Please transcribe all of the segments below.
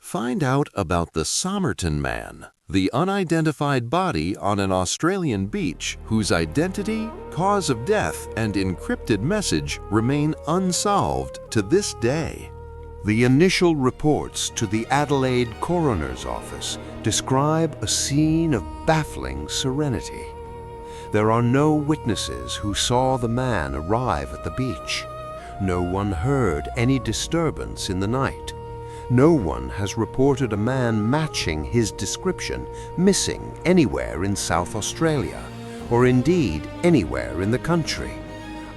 Find out about the Somerton Man, the unidentified body on an Australian beach whose identity, cause of death, and encrypted message remain unsolved to this day. The initial reports to the Adelaide Coroner's Office describe a scene of baffling serenity. There are no witnesses who saw the man arrive at the beach. No one heard any disturbance in the night. No one has reported a man matching his description missing anywhere in South Australia, or indeed anywhere in the country.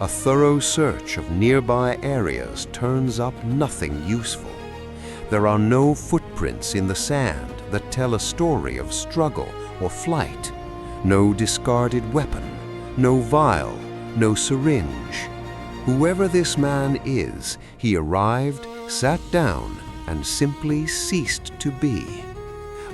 A thorough search of nearby areas turns up nothing useful. There are no footprints in the sand that tell a story of struggle or flight. No discarded weapon, no vial, no syringe. Whoever this man is, he arrived, sat down, and simply ceased to be.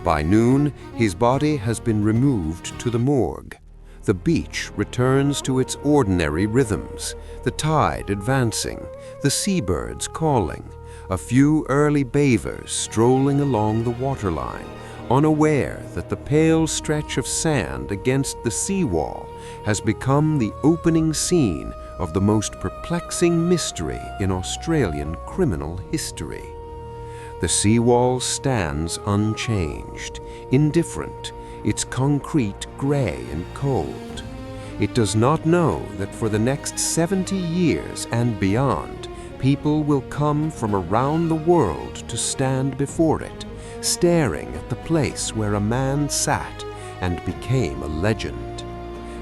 By noon, his body has been removed to the morgue. The beach returns to its ordinary rhythms, the tide advancing, the seabirds calling, a few early bathers strolling along the waterline, unaware that the pale stretch of sand against the seawall has become the opening scene of the most perplexing mystery in Australian criminal history. The seawall stands unchanged, indifferent, its concrete gray and cold. It does not know that for the next 70 years and beyond, people will come from around the world to stand before it, staring at the place where a man sat and became a legend.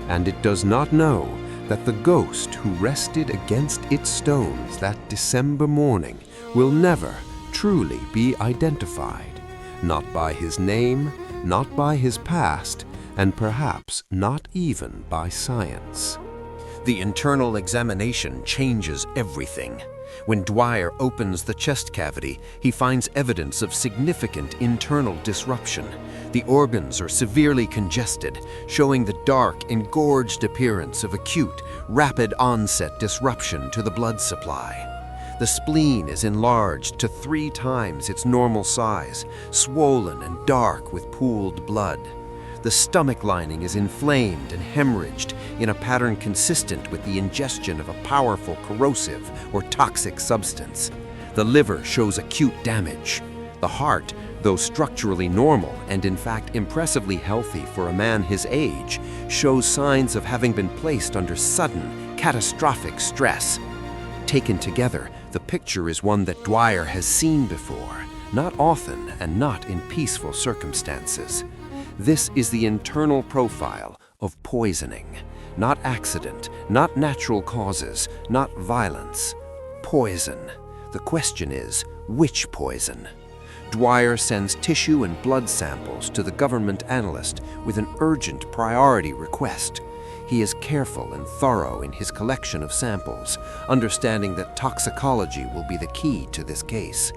And it does not know that the ghost who rested against its stones that December morning will never truly be identified, not by his name, not by his past, and perhaps not even by science. The internal examination changes everything. When Dwyer opens the chest cavity, he finds evidence of significant internal disruption. The organs are severely congested, showing the dark, engorged appearance of acute, rapid onset disruption to the blood supply. The spleen is enlarged to 3 times its normal size, swollen and dark with pooled blood. The stomach lining is inflamed and hemorrhaged in a pattern consistent with the ingestion of a powerful corrosive or toxic substance. The liver shows acute damage. The heart, though structurally normal and in fact impressively healthy for a man his age, shows signs of having been placed under sudden, catastrophic stress. Taken together, the picture is one that Dwyer has seen before, not often and not in peaceful circumstances. This is the internal profile of poisoning. Not accident, not natural causes, not violence. Poison. The question is, which poison? Dwyer sends tissue and blood samples to the government analyst with an urgent priority request. He is careful and thorough in his collection of samples, understanding that toxicology will be the key to this case.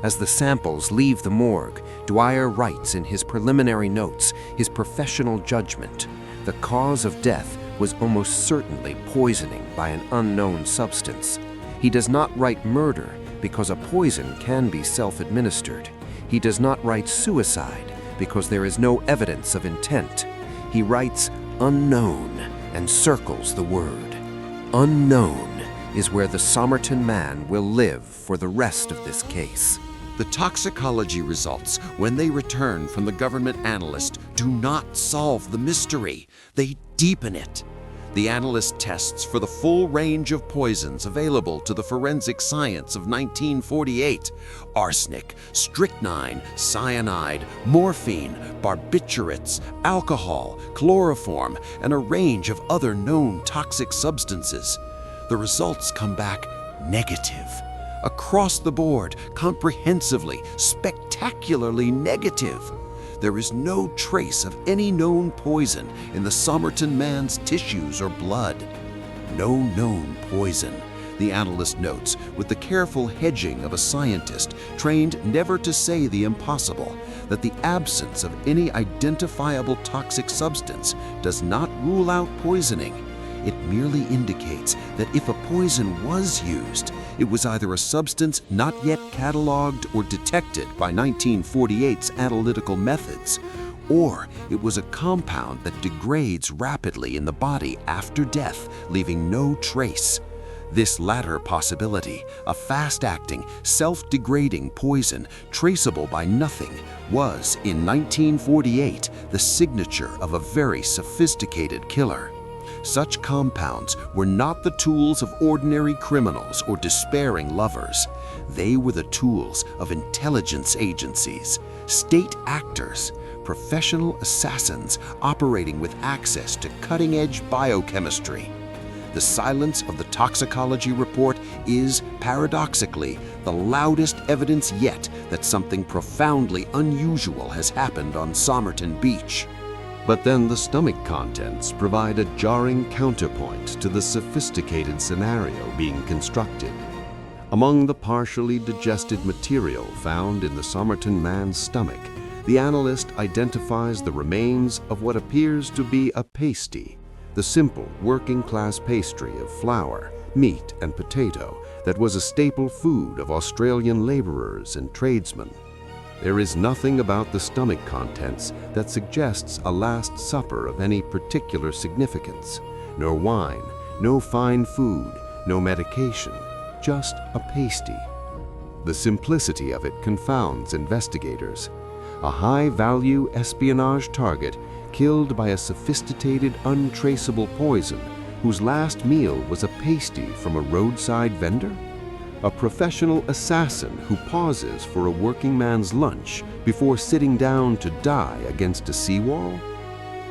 As the samples leave the morgue, Dwyer writes in his preliminary notes his professional judgment. The cause of death was almost certainly poisoning by an unknown substance. He does not write murder because a poison can be self-administered. He does not write suicide because there is no evidence of intent. He writes unknown and circles the word. Unknown is where the Somerton Man will live for the rest of this case. The toxicology results, when they return from the government analyst, do not solve the mystery. They deepen it. The analyst tests for the full range of poisons available to the forensic science of 1948. Arsenic, strychnine, cyanide, morphine, barbiturates, alcohol, chloroform, and a range of other known toxic substances. The results come back negative. Across the board, comprehensively, spectacularly negative. There is no trace of any known poison in the Somerton Man's tissues or blood. No known poison, the analyst notes with the careful hedging of a scientist trained never to say the impossible, that the absence of any identifiable toxic substance does not rule out poisoning. It merely indicates that if a poison was used, It was either a substance not yet catalogued or detected by 1948's analytical methods, or it was a compound that degrades rapidly in the body after death, leaving no trace. This latter possibility, a fast-acting, self-degrading poison traceable by nothing, was, in 1948, the signature of a very sophisticated killer. Such compounds were not the tools of ordinary criminals or despairing lovers. They were the tools of intelligence agencies, state actors, professional assassins operating with access to cutting-edge biochemistry. The silence of the toxicology report is, paradoxically, the loudest evidence yet that something profoundly unusual has happened on Somerton Beach. But then the stomach contents provide a jarring counterpoint to the sophisticated scenario being constructed. Among the partially digested material found in the Somerton Man's stomach, the analyst identifies the remains of what appears to be a pasty, the simple working-class pastry of flour, meat, and potato that was a staple food of Australian laborers and tradesmen. There is nothing about the stomach contents that suggests a Last Supper of any particular significance. No wine, no fine food, no medication, just a pasty. The simplicity of it confounds investigators. A high-value espionage target killed by a sophisticated, untraceable poison whose last meal was a pasty from a roadside vendor? A professional assassin who pauses for a working man's lunch before sitting down to die against a seawall?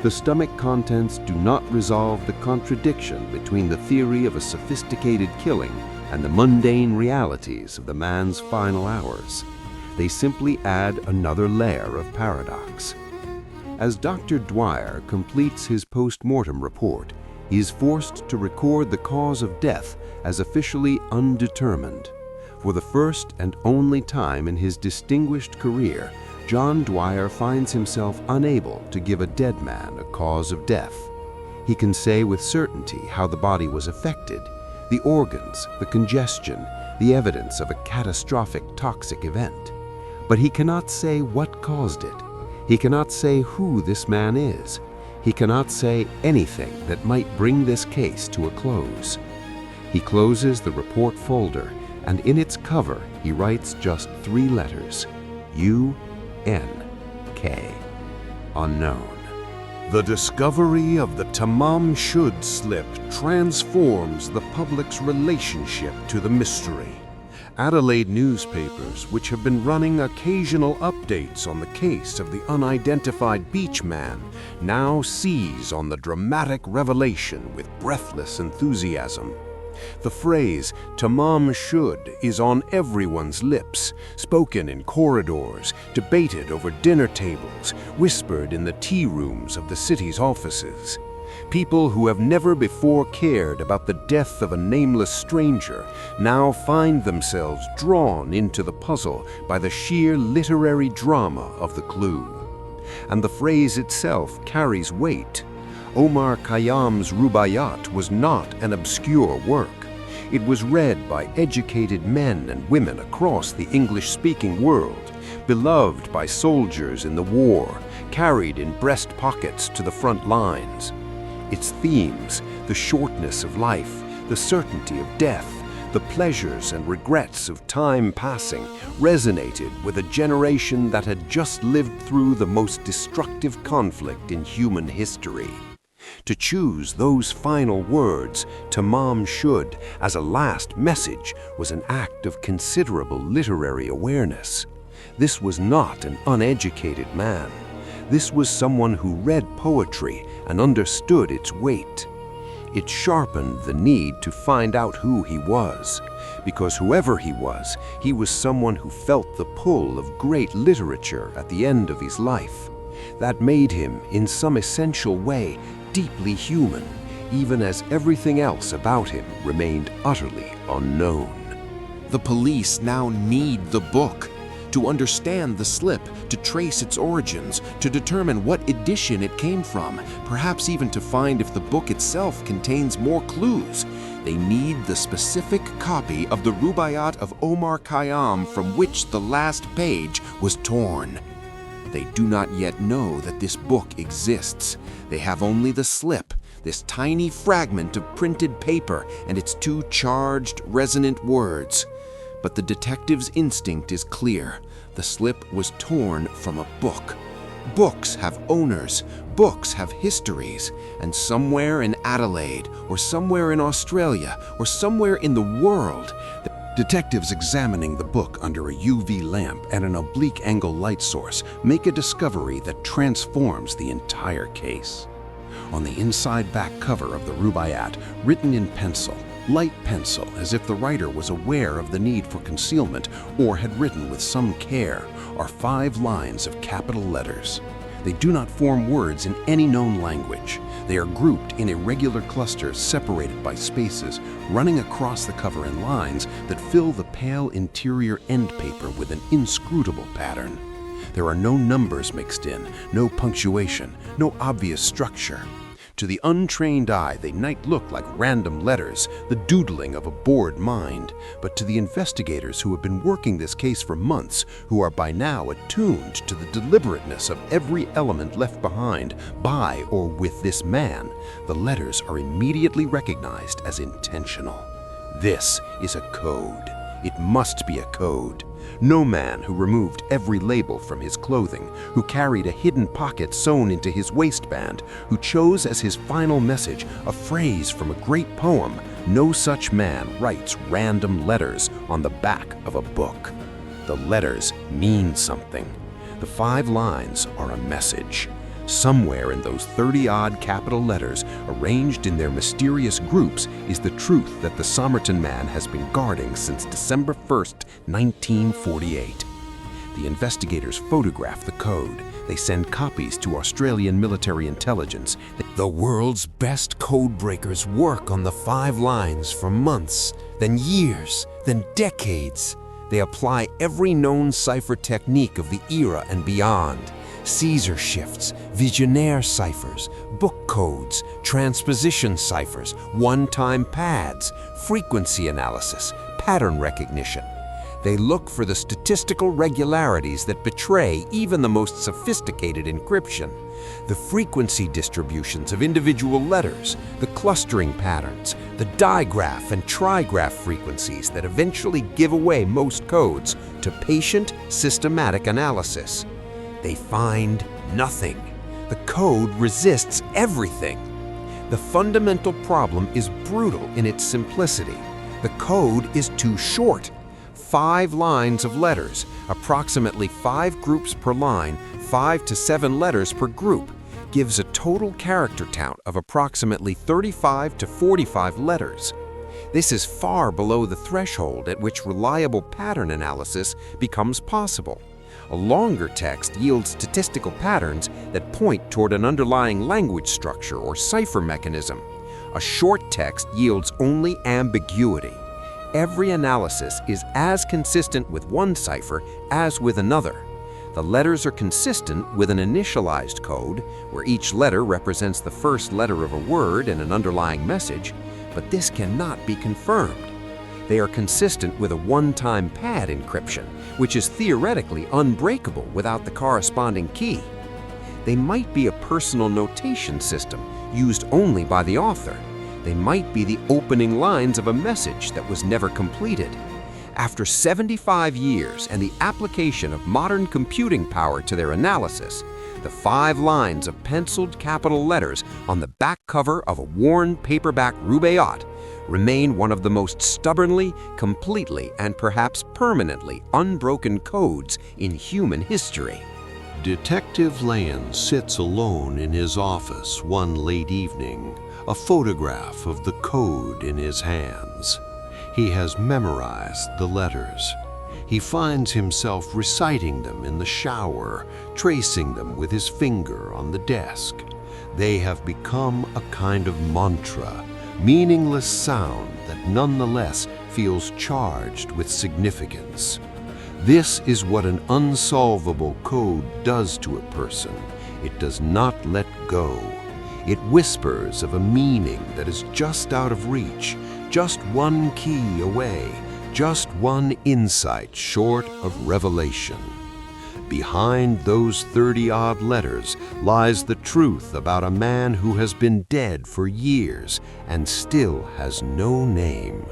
The stomach contents do not resolve the contradiction between the theory of a sophisticated killing and the mundane realities of the man's final hours. They simply add another layer of paradox. As Dr. Dwyer completes his post-mortem report, he is forced to record the cause of death as officially undetermined. For the first and only time in his distinguished career, John Dwyer finds himself unable to give a dead man a cause of death. He can say with certainty how the body was affected, the organs, the congestion, the evidence of a catastrophic toxic event. But he cannot say what caused it. He cannot say who this man is. He cannot say anything that might bring this case to a close. He closes the report folder, and in its cover he writes just 3 letters: U-N-K, unknown. The discovery of the Tamam Shud slip transforms the public's relationship to the mystery. Adelaide newspapers, which have been running occasional updates on the case of the unidentified beach man, now seize on the dramatic revelation with breathless enthusiasm. The phrase Tamam Shud is on everyone's lips, spoken in corridors, debated over dinner tables, whispered in the tea rooms of the city's offices. People who have never before cared about the death of a nameless stranger now find themselves drawn into the puzzle by the sheer literary drama of the clue. And the phrase itself carries weight. Omar Khayyam's Rubaiyat was not an obscure work. It was read by educated men and women across the English-speaking world, beloved by soldiers in the war, carried in breast pockets to the front lines. Its themes, the shortness of life, the certainty of death, the pleasures and regrets of time passing, resonated with a generation that had just lived through the most destructive conflict in human history. To choose those final words, Tamam Shud, as a last message was an act of considerable literary awareness. This was not an uneducated man. This was someone who read poetry and understood its weight. It sharpened the need to find out who he was, because whoever he was someone who felt the pull of great literature at the end of his life. That made him, in some essential way, deeply human, even as everything else about him remained utterly unknown. The police now need the book. to understand the slip, to trace its origins, to determine what edition it came from, perhaps even to find if the book itself contains more clues. They need the specific copy of the Rubaiyat of Omar Khayyam from which the last page was torn. They do not yet know that this book exists. They have only the slip, this tiny fragment of printed paper and its two charged, resonant words. But the detective's instinct is clear. The slip was torn from a book. Books have owners, books have histories, and somewhere in Adelaide, or somewhere in Australia, or somewhere in the world, detectives examining the book under a UV lamp and an oblique angle light source make a discovery that transforms the entire case. On the inside back cover of the Rubaiyat, written in pencil, light pencil, as if the writer was aware of the need for concealment or had written with some care, are 5 lines of capital letters. They do not form words in any known language. They are grouped in irregular clusters separated by spaces, running across the cover in lines that fill the pale interior end paper with an inscrutable pattern. There are no numbers mixed in, no punctuation, no obvious structure. To the untrained eye, they might look like random letters, the doodling of a bored mind. But to the investigators who have been working this case for months, who are by now attuned to the deliberateness of every element left behind by or with this man, the letters are immediately recognized as intentional. This is a code. It must be a code. No man who removed every label from his clothing, who carried a hidden pocket sewn into his waistband, who chose as his final message a phrase from a great poem, no such man writes random letters on the back of a book. The letters mean something. The 5 lines are a message. Somewhere in those 30-odd capital letters, arranged in their mysterious groups, is the truth that the Somerton Man has been guarding since December 1st, 1948. The investigators photograph the code. They send copies to Australian military intelligence. The world's best code breakers work on the 5 lines for months, then years, then decades. They apply every known cipher technique of the era and beyond. Caesar shifts, Vigenère ciphers, book codes, transposition ciphers, one-time pads, frequency analysis, pattern recognition. They look for the statistical regularities that betray even the most sophisticated encryption, the frequency distributions of individual letters, the clustering patterns, the digraph and trigraph frequencies that eventually give away most codes to patient, systematic analysis. They find nothing. The code resists everything. The fundamental problem is brutal in its simplicity. The code is too short. 5 lines of letters, approximately 5 groups per line, 5 to 7 letters per group, gives a total character count of approximately 35 to 45 letters. This is far below the threshold at which reliable pattern analysis becomes possible. A longer text yields statistical patterns that point toward an underlying language structure or cipher mechanism. A short text yields only ambiguity. Every analysis is as consistent with one cipher as with another. The letters are consistent with an initialized code, where each letter represents the first letter of a word and an underlying message, but this cannot be confirmed. They are consistent with a one-time pad encryption, which is theoretically unbreakable without the corresponding key. They might be a personal notation system used only by the author. They might be the opening lines of a message that was never completed. After 75 years and the application of modern computing power to their analysis, the 5 lines of penciled capital letters on the back cover of a worn paperback Rubaiyat remain one of the most stubbornly, completely, and perhaps permanently unbroken codes in human history. Detective Lane sits alone in his office one late evening, a photograph of the code in his hands. He has memorized the letters. He finds himself reciting them in the shower, tracing them with his finger on the desk. They have become a kind of mantra, meaningless sound that nonetheless feels charged with significance. This is what an unsolvable code does to a person. It does not let go. It whispers of a meaning that is just out of reach, just one key away, just one insight short of revelation. Behind those 30-odd letters lies the truth about a man who has been dead for years and still has no name.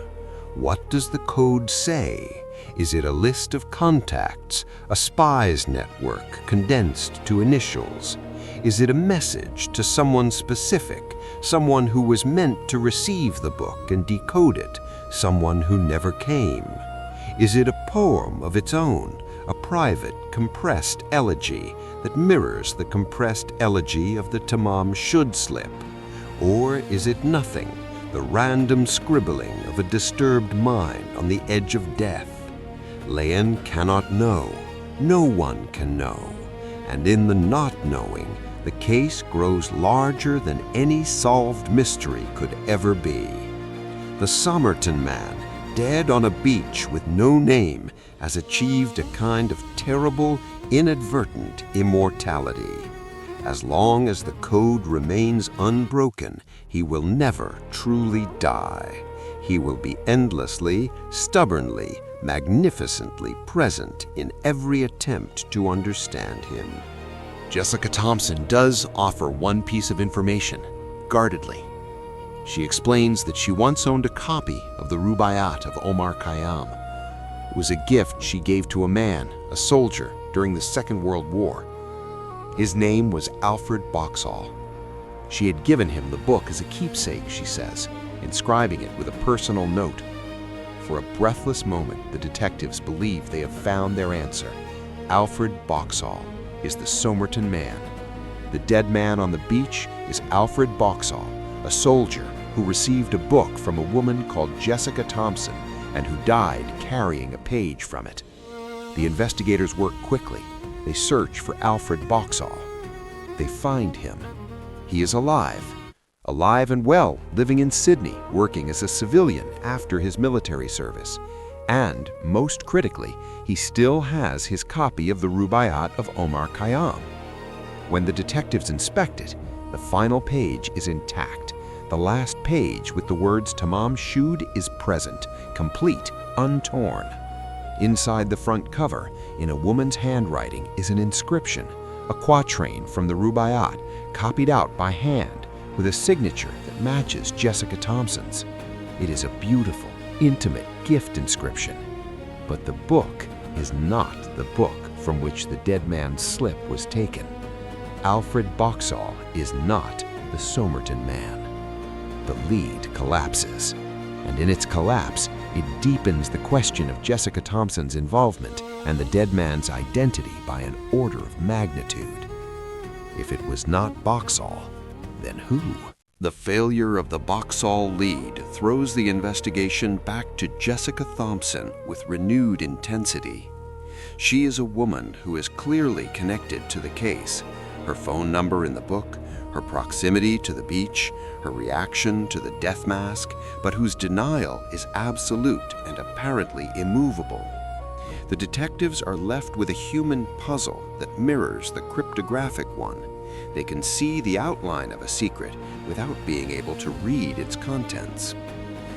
What does the code say? Is it a list of contacts, a spy's network condensed to initials? Is it a message to someone specific, someone who was meant to receive the book and decode it, someone who never came? Is it a poem of its own, a private, compressed elegy that mirrors the compressed elegy of the Tamam Shud slip? Or is it nothing, the random scribbling of a disturbed mind on the edge of death? Leon cannot know. No one can know. And in the not knowing, the case grows larger than any solved mystery could ever be. The Somerton Man, dead on a beach with no name, has achieved a kind of terrible, inadvertent immortality. As long as the code remains unbroken, he will never truly die. He will be endlessly, stubbornly, magnificently present in every attempt to understand him. Jessica Thompson does offer one piece of information, guardedly. She explains that she once owned a copy of the Rubaiyat of Omar Khayyam. It was a gift she gave to a man, a soldier, during the Second World War. His name was Alfred Boxall. She had given him the book as a keepsake, she says, inscribing it with a personal note. For a breathless moment, the detectives believe they have found their answer. Alfred Boxall is the Somerton Man. The dead man on the beach is Alfred Boxall, a soldier who received a book from a woman called Jessica Thompson and who died carrying a page from it. The investigators work quickly. They search for Alfred Boxall. They find him. He is alive and well, living in Sydney, working as a civilian after his military service. And, most critically, he still has his copy of the Rubaiyat of Omar Khayyam. When the detectives inspect it, the final page is intact. The last page with the words Tamám Shúd is present, complete, untorn. Inside the front cover, in a woman's handwriting, is an inscription, a quatrain from the Rubaiyat, copied out by hand, with a signature that matches Jessica Thompson's. It is a beautiful, intimate gift inscription. But the book is not the book from which the dead man's slip was taken. Alfred Boxall is not the Somerton Man. The lead collapses, and in its collapse, it deepens the question of Jessica Thompson's involvement and the dead man's identity by an order of magnitude. If it was not Boxall, then who? The failure of the Boxall lead throws the investigation back to Jessica Thompson with renewed intensity. She is a woman who is clearly connected to the case. Her phone number in the book, her proximity to the beach, her reaction to the death mask, but whose denial is absolute and apparently immovable. The detectives are left with a human puzzle that mirrors the cryptographic one. They can see the outline of a secret without being able to read its contents.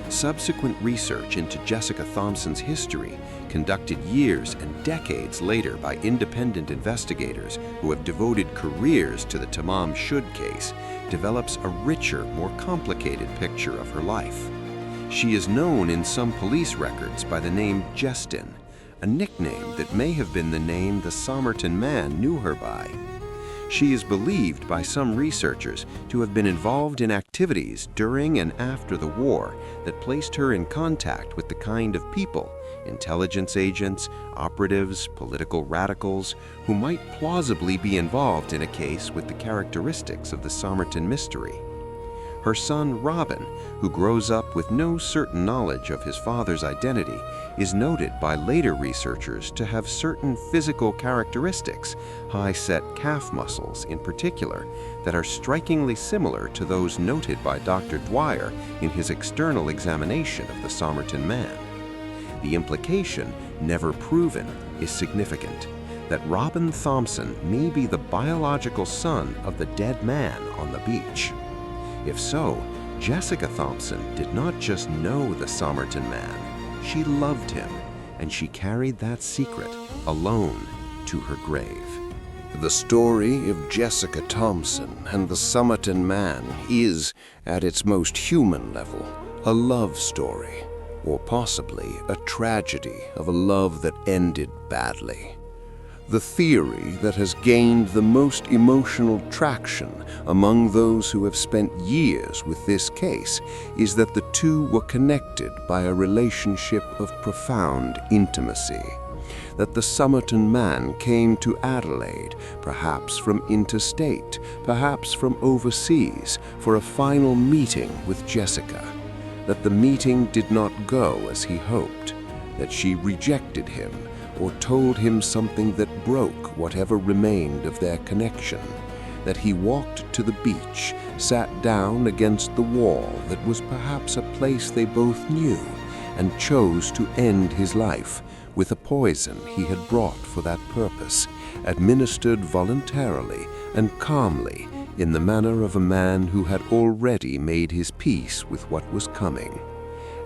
Subsequent research into Jessica Thompson's history, conducted years and decades later by independent investigators who have devoted careers to the Tamám Shud case, develops a richer, more complicated picture of her life. She is known in some police records by the name Justin, a nickname that may have been the name the Somerton Man knew her by. She is believed by some researchers to have been involved in activities during and after the war that placed her in contact with the kind of people, intelligence agents, operatives, political radicals, who might plausibly be involved in a case with the characteristics of the Somerton mystery. Her son, Robin, who grows up with no certain knowledge of his father's identity, is noted by later researchers to have certain physical characteristics, high-set calf muscles in particular, that are strikingly similar to those noted by Dr. Dwyer in his external examination of the Somerton Man. The implication, never proven, is significant, that Robin Thompson may be the biological son of the dead man on the beach. If so, Jessica Thompson did not just know the Somerton Man, she loved him, and she carried that secret alone to her grave. The story of Jessica Thompson and the Somerton Man is, at its most human level, a love story, or possibly a tragedy of a love that ended badly. The theory that has gained the most emotional traction among those who have spent years with this case is that the two were connected by a relationship of profound intimacy. That the Somerton Man came to Adelaide, perhaps from interstate, perhaps from overseas, for a final meeting with Jessica. That the meeting did not go as he hoped, that she rejected him or told him something that broke whatever remained of their connection, that he walked to the beach, sat down against the wall that was perhaps a place they both knew, and chose to end his life with a poison he had brought for that purpose, administered voluntarily and calmly in the manner of a man who had already made his peace with what was coming,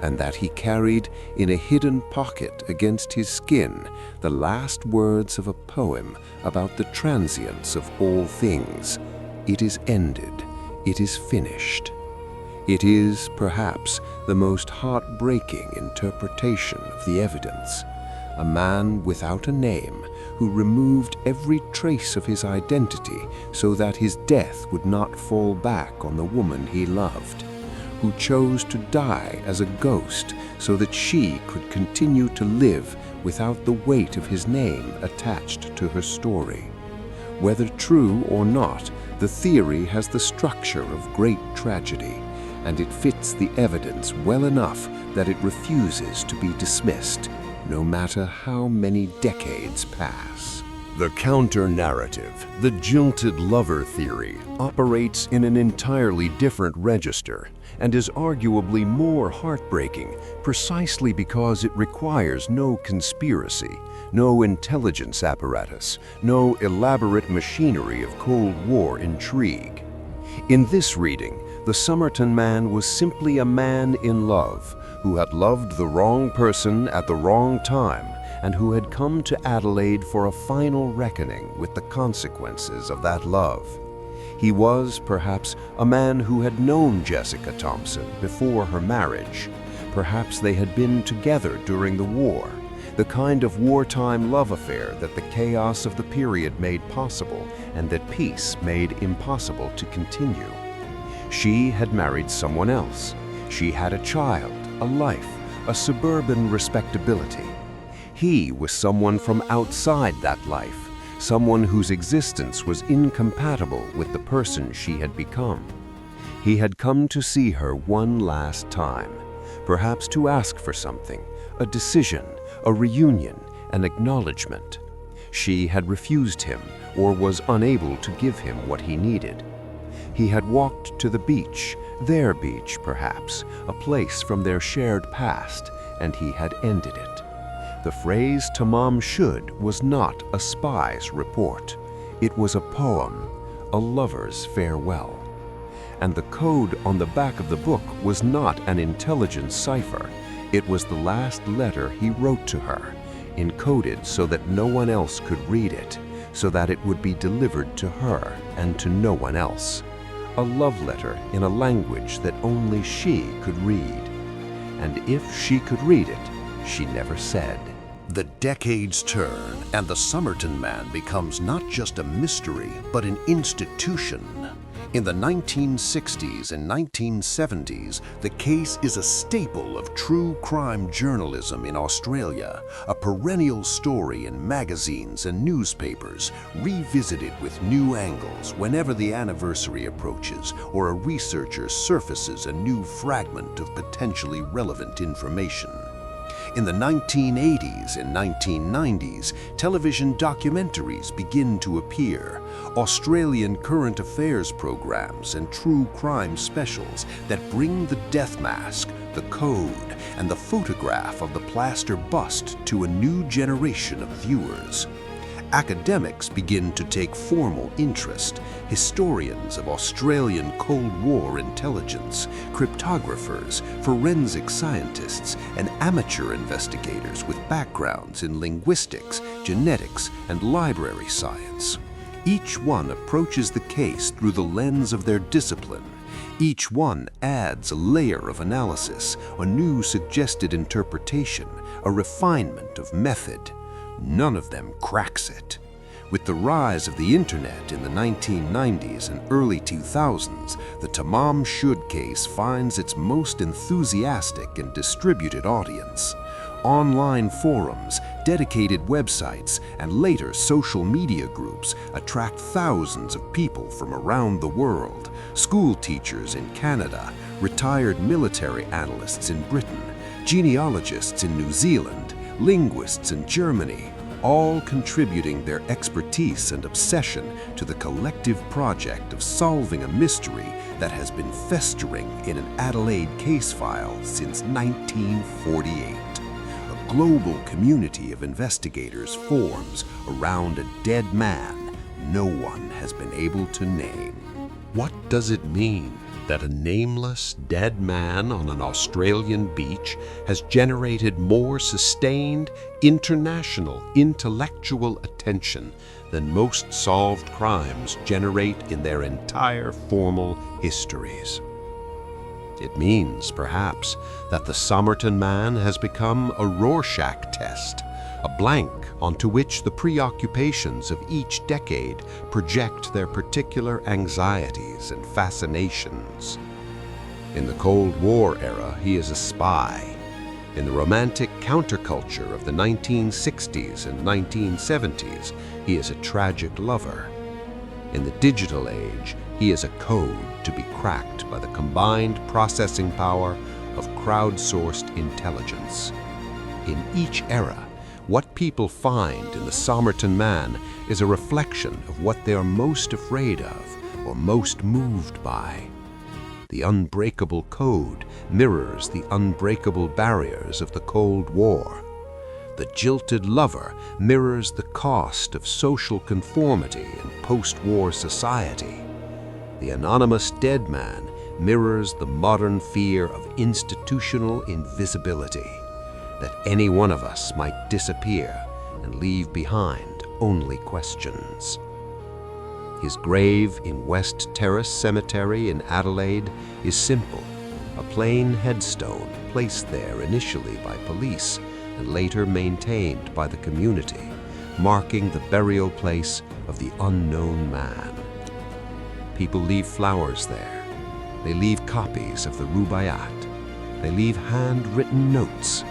and that he carried in a hidden pocket against his skin the last words of a poem about the transience of all things. It is ended. It is finished. It is, perhaps, the most heartbreaking interpretation of the evidence. A man without a name who removed every trace of his identity so that his death would not fall back on the woman he loved, who chose to die as a ghost so that she could continue to live without the weight of his name attached to her story. Whether true or not, the theory has the structure of great tragedy, and it fits the evidence well enough that it refuses to be dismissed, no matter how many decades pass. The counter-narrative, the jilted lover theory, operates in an entirely different register and is arguably more heartbreaking precisely because it requires no conspiracy, no intelligence apparatus, no elaborate machinery of Cold War intrigue. In this reading, the Somerton Man was simply a man in love who had loved the wrong person at the wrong time and who had come to Adelaide for a final reckoning with the consequences of that love. He was, perhaps, a man who had known Jessica Thompson before her marriage. Perhaps they had been together during the war, the kind of wartime love affair that the chaos of the period made possible and that peace made impossible to continue. She had married someone else. She had a child, a life, a suburban respectability. He was someone from outside that life, someone whose existence was incompatible with the person she had become. He had come to see her one last time, perhaps to ask for something, a decision, a reunion, an acknowledgement. She had refused him or was unable to give him what he needed. He had walked to the beach, their beach perhaps, a place from their shared past, and he had ended it. The phrase Tamám Shúd was not a spy's report. It was a poem, a lover's farewell. And the code on the back of the book was not an intelligence cipher. It was the last letter he wrote to her, encoded so that no one else could read it, so that it would be delivered to her and to no one else. A love letter in a language that only she could read. And if she could read it, she never said. The decades turn, and the Somerton Man becomes not just a mystery, but an institution. In the 1960s and 1970s, the case is a staple of true crime journalism in Australia, a perennial story in magazines and newspapers, revisited with new angles whenever the anniversary approaches or a researcher surfaces a new fragment of potentially relevant information. In the 1980s and 1990s, television documentaries begin to appear, Australian current affairs programs and true crime specials that bring the death mask, the code, and the photograph of the plaster bust to a new generation of viewers. Academics begin to take formal interest. Historians of Australian Cold War intelligence, cryptographers, forensic scientists, and amateur investigators with backgrounds in linguistics, genetics, and library science. Each one approaches the case through the lens of their discipline. Each one adds a layer of analysis, a new suggested interpretation, a refinement of method. None of them cracks it. With the rise of the internet in the 1990s and early 2000s, the Tamám Shúd case finds its most enthusiastic and distributed audience. Online forums, dedicated websites, and later social media groups attract thousands of people from around the world. School teachers in Canada, retired military analysts in Britain, genealogists in New Zealand, linguists in Germany, all contributing their expertise and obsession to the collective project of solving a mystery that has been festering in an Adelaide case file since 1948. A global community of investigators forms around a dead man no one has been able to name. What does it mean that a nameless, dead man on an Australian beach has generated more sustained, international, intellectual attention than most solved crimes generate in their entire formal histories? It means, perhaps, that the Somerton Man has become a Rorschach test, a blank onto which the preoccupations of each decade project their particular anxieties and fascinations. In the Cold War era, he is a spy. In the romantic counterculture of the 1960s and 1970s, he is a tragic lover. In the digital age, he is a code to be cracked by the combined processing power of crowdsourced intelligence. In each era, what people find in the Somerton Man is a reflection of what they are most afraid of or most moved by. The unbreakable code mirrors the unbreakable barriers of the Cold War. The jilted lover mirrors the cost of social conformity in post-war society. The anonymous dead man mirrors the modern fear of institutional invisibility, that any one of us might disappear and leave behind only questions. His grave in West Terrace Cemetery in Adelaide is simple, a plain headstone placed there initially by police and later maintained by the community, marking the burial place of the unknown man. People leave flowers there. They leave copies of the Rubaiyat. They leave handwritten notes,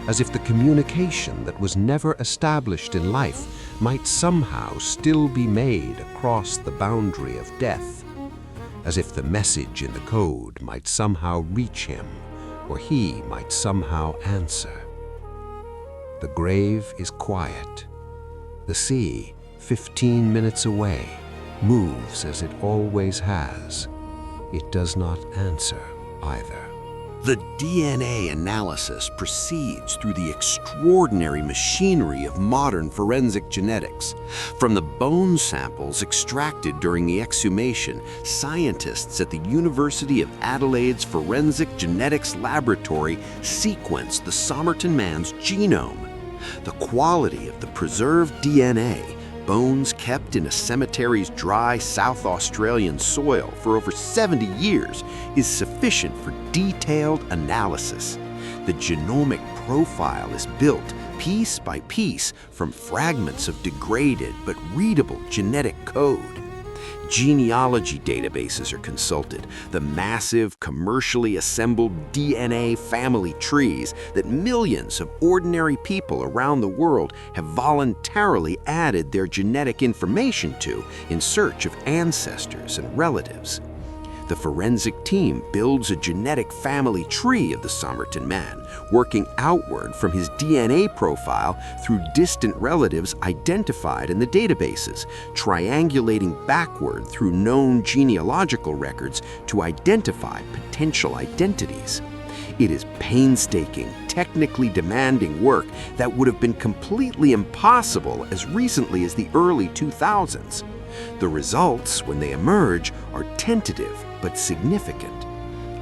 as if the communication that was never established in life might somehow still be made across the boundary of death, as if the message in the code might somehow reach him, or he might somehow answer. The grave is quiet. The sea, 15 minutes away, moves as it always has. It does not answer either. The DNA analysis proceeds through the extraordinary machinery of modern forensic genetics. From the bone samples extracted during the exhumation, scientists at the University of Adelaide's Forensic Genetics Laboratory sequenced the Somerton Man's genome. The quality of the preserved DNA, bones kept in a cemetery's dry South Australian soil for over 70 years, is sufficient for detailed analysis. The genomic profile is built piece by piece from fragments of degraded but readable genetic code. Genealogy databases are consulted, the massive, commercially assembled DNA family trees that millions of ordinary people around the world have voluntarily added their genetic information to in search of ancestors and relatives. The forensic team builds a genetic family tree of the Somerton Man, working outward from his DNA profile through distant relatives identified in the databases, triangulating backward through known genealogical records to identify potential identities. It is painstaking, technically demanding work that would have been completely impossible as recently as the early 2000s. The results, when they emerge, are tentative but significant.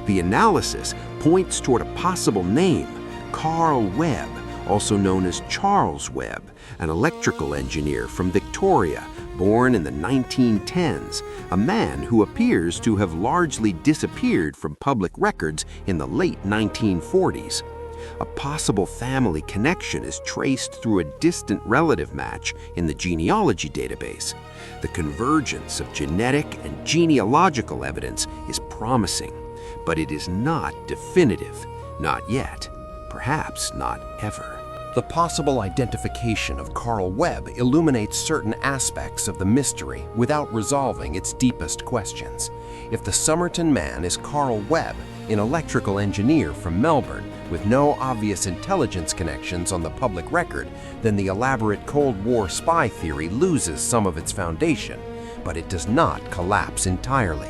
The analysis points toward a possible name, Carl Webb, also known as Charles Webb, an electrical engineer from Victoria, born in the 1910s, a man who appears to have largely disappeared from public records in the late 1940s. A possible family connection is traced through a distant relative match in the genealogy database. The convergence of genetic and genealogical evidence is promising, but it is not definitive. Not yet. Perhaps not ever. The possible identification of Carl Webb illuminates certain aspects of the mystery without resolving its deepest questions. If the Somerton Man is Carl Webb, an electrical engineer from Melbourne with no obvious intelligence connections on the public record, then the elaborate Cold War spy theory loses some of its foundation, but it does not collapse entirely.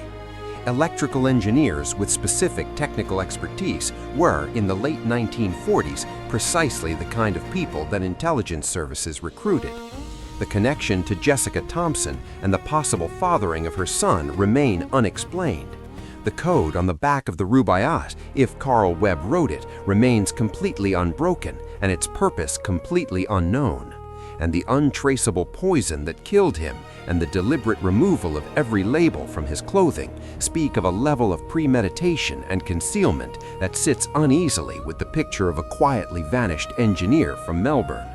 Electrical engineers with specific technical expertise were, in the late 1940s, precisely the kind of people that intelligence services recruited. The connection to Jessica Thompson and the possible fathering of her son remain unexplained. The code on the back of the Rubaiyat, if Carl Webb wrote it, remains completely unbroken and its purpose completely unknown. And the untraceable poison that killed him and the deliberate removal of every label from his clothing speak of a level of premeditation and concealment that sits uneasily with the picture of a quietly vanished engineer from Melbourne.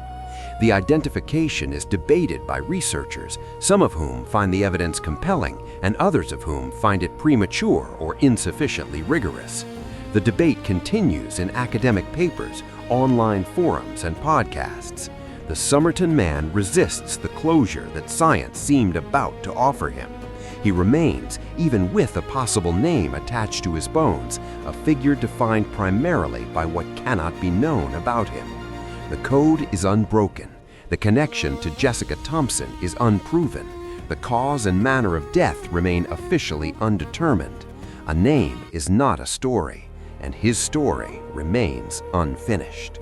The identification is debated by researchers, some of whom find the evidence compelling and others of whom find it premature or insufficiently rigorous. The debate continues in academic papers, online forums, and podcasts. The Somerton Man resists the closure that science seemed about to offer him. He remains, even with a possible name attached to his bones, a figure defined primarily by what cannot be known about him. The code is unbroken. The connection to Jessica Thompson is unproven. The cause and manner of death remain officially undetermined. A name is not a story, and his story remains unfinished.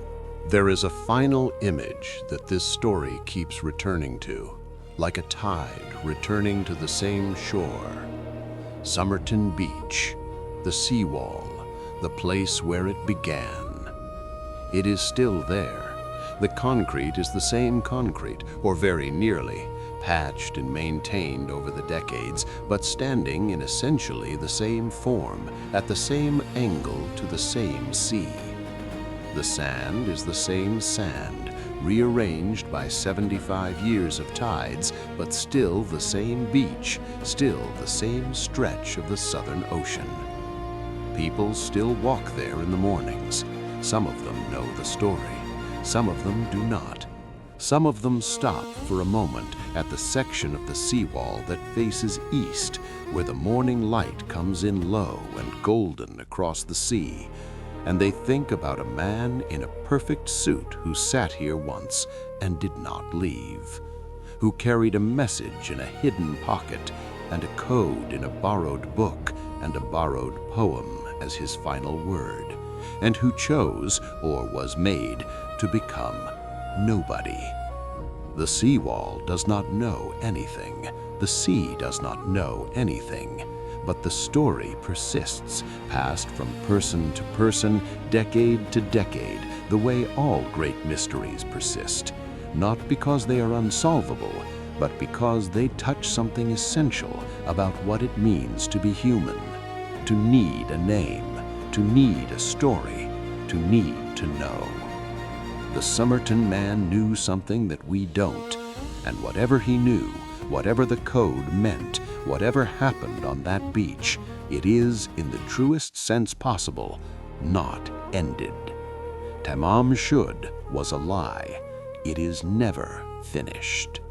There is a final image that this story keeps returning to, like a tide returning to the same shore. Somerton Beach, the Seawall, the place where it began. It is still there. The concrete is the same concrete, or very nearly, patched and maintained over the decades, but standing in essentially the same form, at the same angle to the same sea. The sand is the same sand, rearranged by 75 years of tides, but still the same beach, still the same stretch of the Southern Ocean. People still walk there in the mornings. Some of them know the story. Some of them do not. Some of them stop for a moment at the section of the seawall that faces east, where the morning light comes in low and golden across the sea, and they think about a man in a perfect suit who sat here once and did not leave, who carried a message in a hidden pocket and a code in a borrowed book and a borrowed poem as his final word, and who chose, or was made, to become nobody. The seawall does not know anything. The sea does not know anything. But the story persists, passed from person to person, decade to decade, the way all great mysteries persist, not because they are unsolvable, but because they touch something essential about what it means to be human, to need a name, to need a story, to need to know. The Somerton Man knew something that we don't, and whatever he knew, whatever the code meant, whatever happened on that beach, it is, in the truest sense possible, not ended. Tamam Shud was a lie. It is never finished.